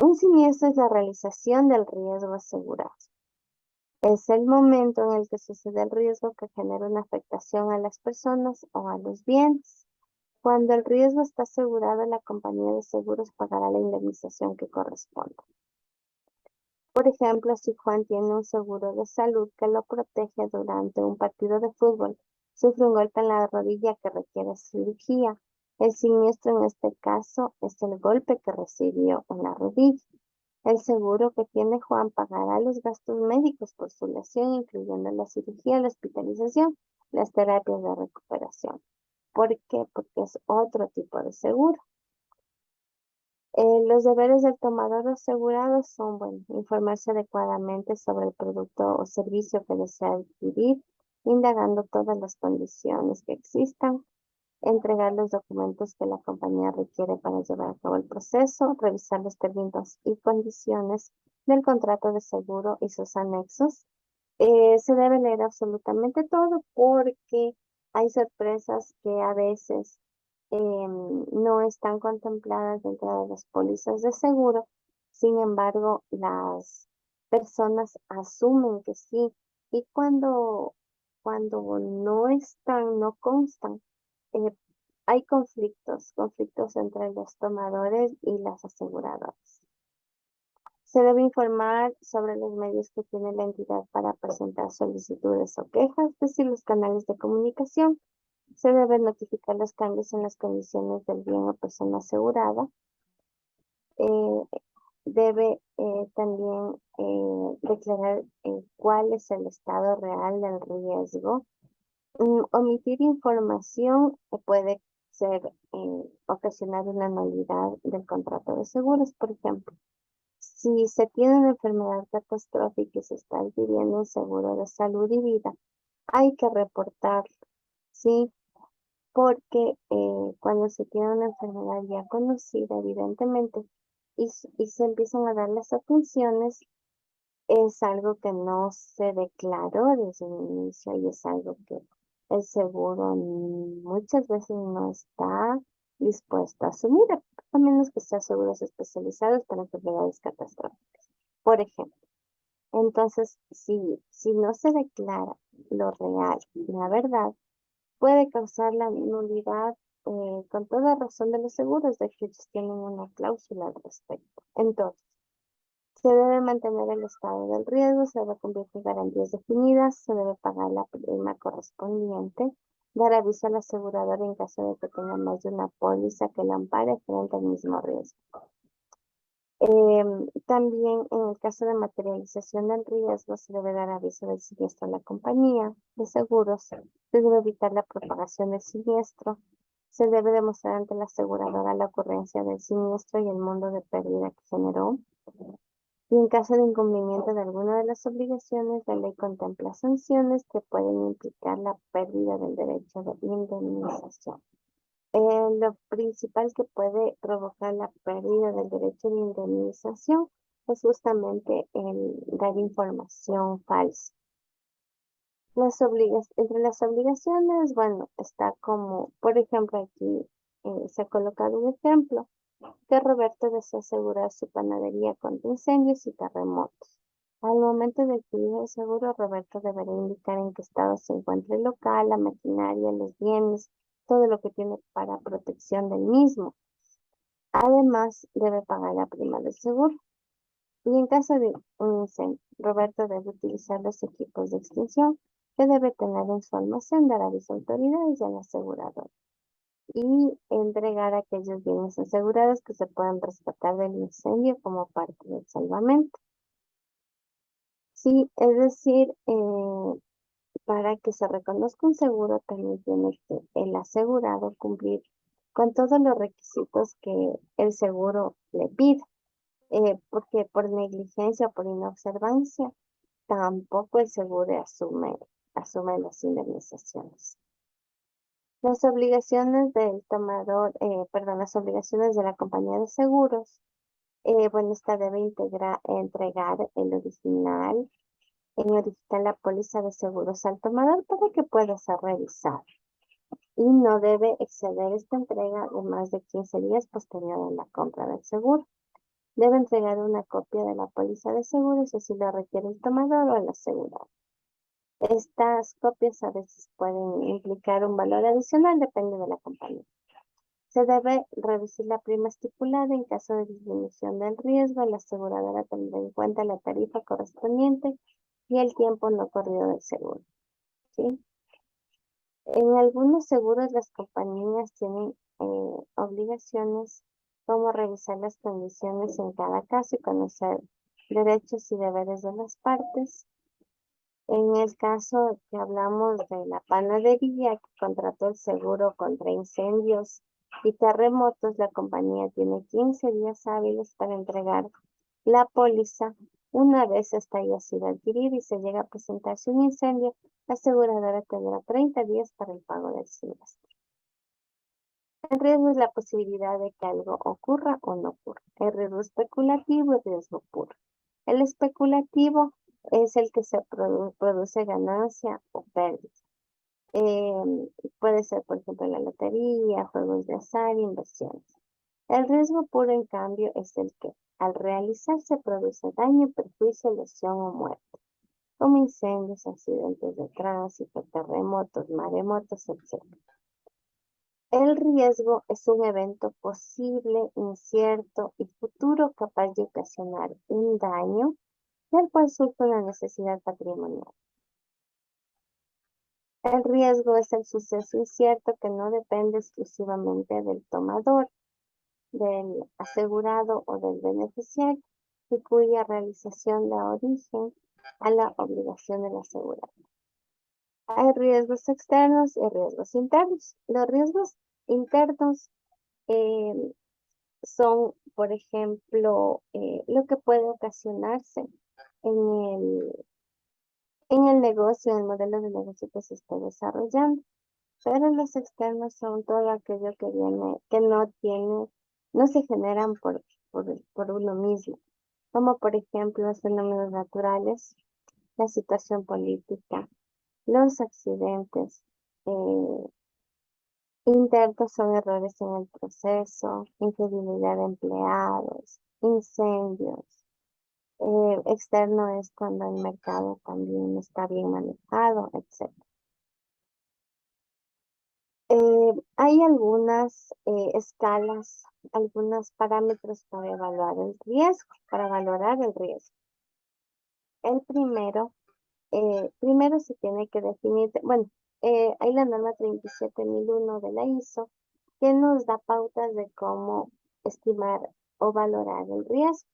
A: Un siniestro es la realización del riesgo asegurado. Es el momento en el que sucede el riesgo que genera una afectación a las personas o a los bienes. Cuando el riesgo está asegurado, la compañía de seguros pagará la indemnización que corresponda. Por ejemplo, si Juan tiene un seguro de salud que lo protege durante un partido de fútbol, sufre un golpe en la rodilla que requiere cirugía. El siniestro en este caso es el golpe que recibió en la rodilla. El seguro que tiene Juan pagará los gastos médicos por su lesión, incluyendo la cirugía, la hospitalización, las terapias de recuperación. ¿Por qué? Porque es otro tipo de seguro. Los deberes del tomador asegurado son, bueno, informarse adecuadamente sobre el producto o servicio que desea adquirir, indagando todas las condiciones que existan, entregar los documentos que la compañía requiere para llevar a cabo el proceso, revisar los términos y condiciones del contrato de seguro y sus anexos. Se debe leer absolutamente todo porque hay sorpresas que a veces no están contempladas dentro de las pólizas de seguro. Sin embargo, las personas asumen que sí, y cuando no están, no constan, eh, hay conflictos entre los tomadores y las aseguradoras. Se debe informar sobre los medios que tiene la entidad para presentar solicitudes o quejas, es decir, los canales de comunicación. Se deben notificar los cambios en las condiciones del bien o persona asegurada. Eh, Debe también declarar cuál es el estado real del riesgo. Omitir información puede ser ocasionar una nulidad del contrato de seguros, por ejemplo. Si se tiene una enfermedad catastrófica y se está adquiriendo un seguro de salud y vida, hay que reportarlo, ¿sí? Porque cuando se tiene una enfermedad ya conocida, evidentemente, y se empiezan a dar las atenciones, es algo que no se declaró desde un inicio y es algo que el seguro muchas veces no está dispuesto a asumir, a menos que sea seguros especializados para enfermedades catastróficas. Por ejemplo, entonces, si no se declara lo real, la verdad, puede causar la nulidad con toda razón de los seguros, de que ellos tienen una cláusula al respecto. Entonces, se debe mantener el estado del riesgo, se debe cumplir con garantías definidas, se debe pagar la prima correspondiente, dar aviso al asegurador en caso de que tenga más de una póliza que lo ampare frente al mismo riesgo. También en el caso de materialización del riesgo se debe dar aviso del siniestro a la compañía de seguros, se debe evitar la propagación del siniestro, se debe demostrar ante la aseguradora la ocurrencia del siniestro y el monto de pérdida que generó. Y en caso de incumplimiento de alguna de las obligaciones, la ley contempla sanciones que pueden implicar la pérdida del derecho de indemnización. Lo principal que puede provocar la pérdida del derecho de indemnización es justamente el dar información falsa. Entre las obligaciones, bueno, está como, por ejemplo, aquí se ha colocado un ejemplo, que Roberto desea asegurar su panadería contra incendios y terremotos. Al momento de adquirir el seguro, Roberto deberá indicar en qué estado se encuentra el local, la maquinaria, los bienes, todo lo que tiene para protección del mismo. Además, debe pagar la prima del seguro. Y en caso de un incendio, Roberto debe utilizar los equipos de extinción que debe tener en su almacén, dar aviso a autoridades y al asegurador. Y entregar aquellos bienes asegurados que se puedan rescatar del incendio como parte del salvamento. Sí, es decir, para que se reconozca un seguro, también tiene que el asegurado cumplir con todos los requisitos que el seguro le pide, porque por negligencia o por inobservancia, tampoco el seguro asume las indemnizaciones. Las obligaciones del tomador, perdón, las obligaciones de la compañía de seguros, bueno, esta debe entregar en original la póliza de seguros al tomador para que pueda ser revisada y no debe exceder esta entrega de más de 15 días posterior a la compra del seguro. Debe entregar una copia de la póliza de seguros si así lo requiere el tomador o el asegurado. Estas copias a veces pueden implicar un valor adicional, depende de la compañía. Se debe reducir la prima estipulada en caso de disminución del riesgo. La aseguradora tendrá en cuenta la tarifa correspondiente y el tiempo no corrido del seguro. ¿Sí? En algunos seguros las compañías tienen obligaciones como revisar las condiciones en cada caso y conocer derechos y deberes de las partes. En el caso que hablamos de la panadería que contrató el seguro contra incendios y terremotos, la compañía tiene 15 días hábiles para entregar la póliza. Una vez esta haya sido adquirida y se llega a presentarse un incendio, la aseguradora tendrá 30 días para el pago del siniestro. El riesgo es la posibilidad de que algo ocurra o no ocurra. El riesgo especulativo y riesgo puro. El especulativo es el que se produce ganancia o pérdida. Puede ser, por ejemplo, la lotería, juegos de azar, inversiones. El riesgo puro, en cambio, es el que al realizarse produce daño, perjuicio, lesión o muerte, como incendios, accidentes de tránsito, terremotos, maremotos, etc. El riesgo es un evento posible, incierto y futuro capaz de ocasionar un daño del cual surge una necesidad patrimonial. El riesgo es el suceso incierto que no depende exclusivamente del tomador, del asegurado o del beneficiario y cuya realización da origen a la obligación del asegurado. Hay riesgos externos y riesgos internos. Los riesgos internos eh, son, por ejemplo, lo que puede ocasionarse en el negocio, en el modelo de negocio que se está desarrollando. Pero los externos son todo aquello que viene, que no tiene, no se generan por uno mismo, como por ejemplo los fenómenos naturales, la situación política, los accidentes, eh, internos son errores en el proceso, infidelidad de empleados, incendios. Externo es cuando el mercado también está bien manejado, etc. Hay algunas escalas, algunos parámetros para evaluar el riesgo, para valorar el riesgo. El primero se tiene que definir, bueno, hay la norma 37001 de la ISO que nos da pautas de cómo estimar o valorar el riesgo.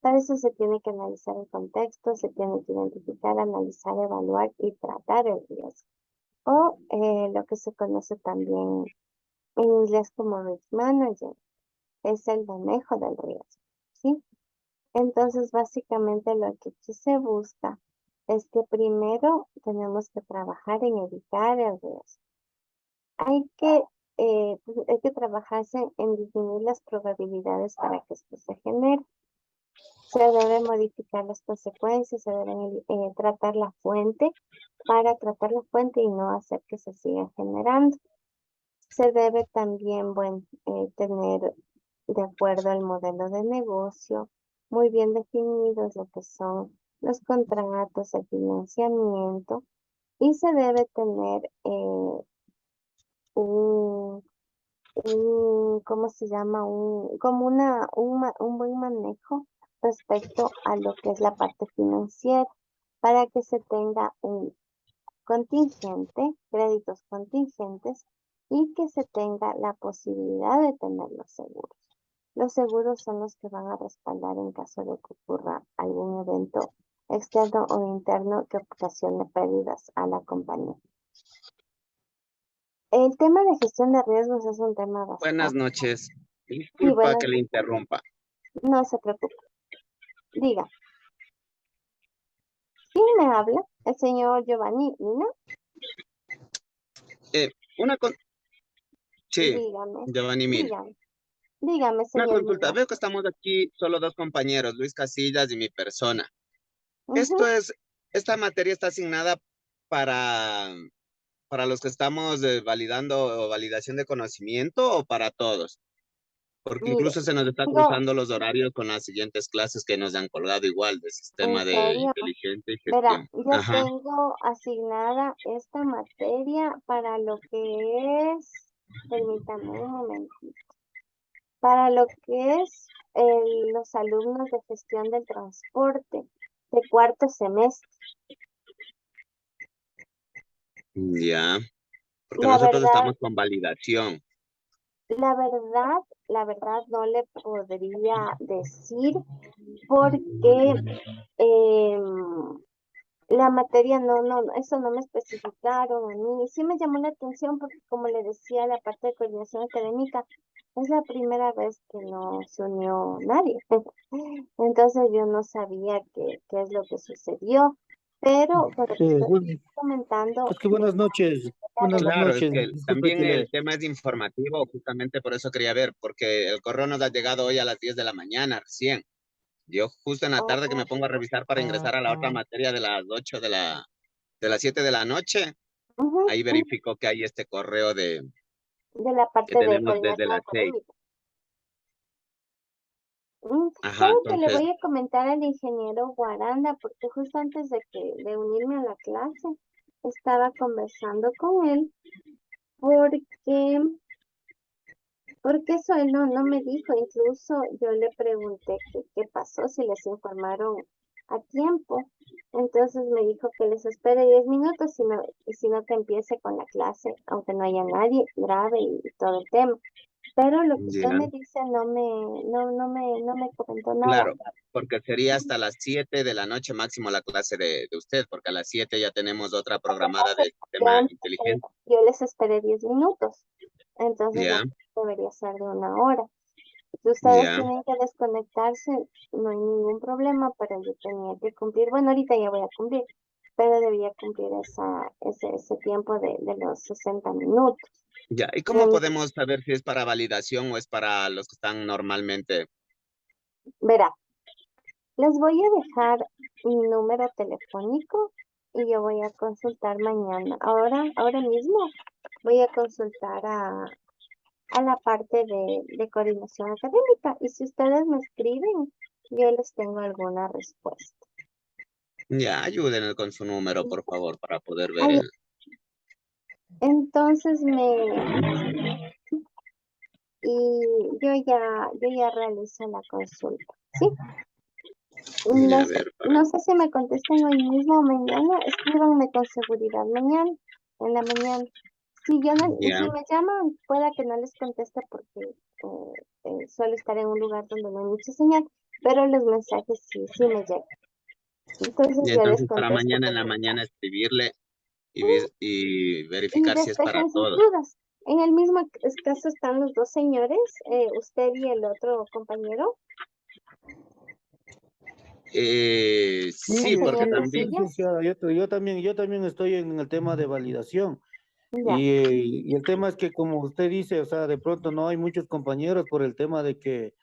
A: Para eso se tiene que analizar el contexto, se tiene que identificar, analizar, evaluar y tratar el riesgo. O lo que se conoce también en inglés como risk management, es el manejo del riesgo, ¿sí? Entonces, básicamente lo que aquí se busca es que primero tenemos que trabajar en evitar el riesgo. Hay que, hay que trabajarse en disminuir las probabilidades para que esto se genere. Se deben modificar las consecuencias, se deben tratar la fuente para tratar la fuente y no hacer que se siga generando. Se debe también, bueno, tener de acuerdo al modelo de negocio muy bien definidos lo que son los contratos, el financiamiento y se debe tener un ¿cómo se llama? Como un buen manejo respecto a lo que es la parte financiera, para que se tenga un contingente, créditos contingentes, y que se tenga la posibilidad de tener los seguros. Los seguros son los que van a respaldar en caso de que ocurra algún evento externo o interno que ocasione pérdidas a la compañía. El tema de gestión de riesgos es un tema
C: Buenas
A: bastante...
C: noches.
A: Sí,
C: Disculpa
A: bueno,
C: que le interrumpa.
A: no se preocupe. Diga, ¿quién me habla? El señor Giovanni Mina.
C: Una con... Sí,
A: Dígame,
C: Giovanni Mina.
A: dígame, dígame,
C: Una
A: señor
C: consulta.
A: Mina.
C: Veo que estamos aquí solo dos compañeros, Luis Casillas y mi persona.
A: Ujú.
C: Esta materia está asignada para, para los que estamos validando o validación de conocimiento o para todos. Porque
A: Mire,
C: incluso se nos está
A: tengo,
C: cruzando los horarios con las siguientes clases que nos han colgado igual de
A: en
C: sistema de
A: serio,
C: inteligencia y
A: verá,
C: gestión.
A: yo
C: Ajá.
A: tengo asignada esta materia para lo que es, permítame un momentito, para lo que es los alumnos de gestión del transporte de cuarto semestre.
C: Ya. Porque
A: La
C: nosotros
A: verdad,
C: estamos con validación.
A: la verdad no le podría decir porque la materia eso no me especificaron a mí. Sí me llamó la atención porque, como le decía, la parte de coordinación académica es la primera vez que no se unió nadie. Entonces yo no sabía qué es lo que sucedió, pero por lo que
B: Sí,
A: estoy
B: bueno,
A: comentando,
B: es que buenas noches, buenas
C: Claro, es
B: noches.
C: que
B: Disculpe que
C: también el
B: le...
C: tema es informativo, justamente por eso quería ver, porque el correo nos ha llegado hoy a las 10 de la mañana recién. Yo justo en la tarde que me pongo a revisar para ingresar a la otra materia de las 8 de las 7 de la noche,
A: ujú,
C: ahí verifico que hay este correo
A: de la
C: que
A: parte de
C: tenemos desde
A: coordinación
C: las 6.
A: académica.
C: Ajá,
A: ¿Sabe que le
C: entonces,
A: voy a comentar al ingeniero Guaranda? Porque justo antes de unirme a la clase, estaba conversando con él porque, porque eso él no me dijo. Incluso yo le pregunté qué pasó, si les informaron a tiempo. Entonces me dijo que les espere 10 minutos y si no que empiece con la clase, aunque no haya nadie, grave y todo el tema. Pero lo que usted
C: ya,
A: me dice no me comentó nada.
C: claro, porque sería hasta las 7 de la noche máximo la clase de usted, porque a las 7 ya tenemos otra
A: Lo que
C: programada
A: pasa es
C: de
A: que
C: sistema inteligente.
A: yo les esperé 10 minutos, entonces la
C: Ya,
A: clase debería ser de 1 hora. Si ustedes
C: ya,
A: tienen que desconectarse, no hay ningún problema, pero yo tenía que cumplir, bueno, ahorita ya voy a cumplir, pero debía cumplir ese tiempo de los 60 minutos.
C: ya. ¿Y cómo
A: Em,
C: podemos saber si es para validación o es para los que están normalmente?
A: Verá, les voy a dejar mi número telefónico y yo voy a consultar mañana. Ahora mismo voy a consultar a la parte de coordinación académica y si ustedes me escriben, yo les tengo alguna respuesta.
C: Ya, ayúdenme con su número, por favor, para poder ver
A: Ay,
C: el...
A: entonces me escriben y yo ya realizo la consulta, ¿sí?
C: Ya,
A: No
C: a
A: sé,
C: ver, para...
A: no sé si me contesten hoy mismo o mañana, escríbanme con seguridad mañana, en la mañana. Si yo no,
C: Ya,
A: si me llaman, pueda que no les conteste porque suelo estar en un lugar donde no hay mucha señal, pero los mensajes sí me llegan. Entonces
C: y
A: yo les
C: entonces para
A: contesto
C: mañana en
A: por
C: la mañana
A: mensaje.
C: escribirle
A: Mm,
C: y
A: Y
C: verificar si es para
A: despejen sus
C: todos.
A: dudas. En el mismo caso están los dos señores, usted y el otro compañero,
B: Sí,
A: el
C: Sí, porque
A: señor
B: sí, sí,
C: también...
A: Casillas.
B: licenciada, yo también estoy en el tema de validación.
A: Ya,
B: Y el tema es que, como usted dice, o sea, de pronto no hay muchos compañeros por el tema de que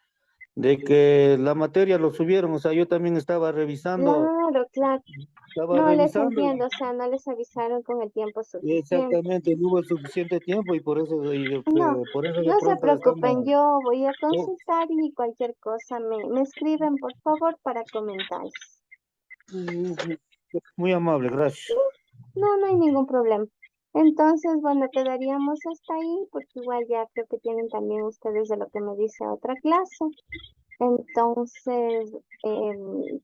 B: la materia lo subieron. O sea, yo también
A: claro, claro.
B: estaba
A: No les
B: revisando.
A: entiendo, o sea, no les avisaron con el tiempo suficiente.
B: Exactamente, no hubo el suficiente tiempo y
A: No,
B: por eso de
A: no se
B: pronto
A: preocupen,
B: estamos...
A: yo voy a
B: Oh,
A: consultar y cualquier cosa me escriben, por favor, para comentarles.
B: muy amable, gracias.
A: No hay ningún problema. Entonces, bueno, quedaríamos hasta ahí, porque igual ya creo que tienen también ustedes de lo que me dice otra clase. Entonces,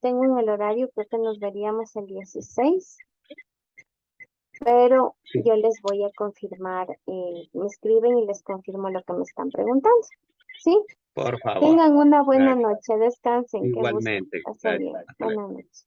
A: tengo en el horario, creo que nos veríamos el 16, pero
B: Sí.
A: yo les voy a confirmar, me escriben y les confirmo lo que me están preguntando. ¿Sí?
C: Por favor.
A: Tengan una buena
C: Gracias.
A: noche, descansen, qué gusto.
C: Igualmente.
A: Hacer
C: Gracias.
A: bien.
C: Hasta luego.
A: Buenas noches.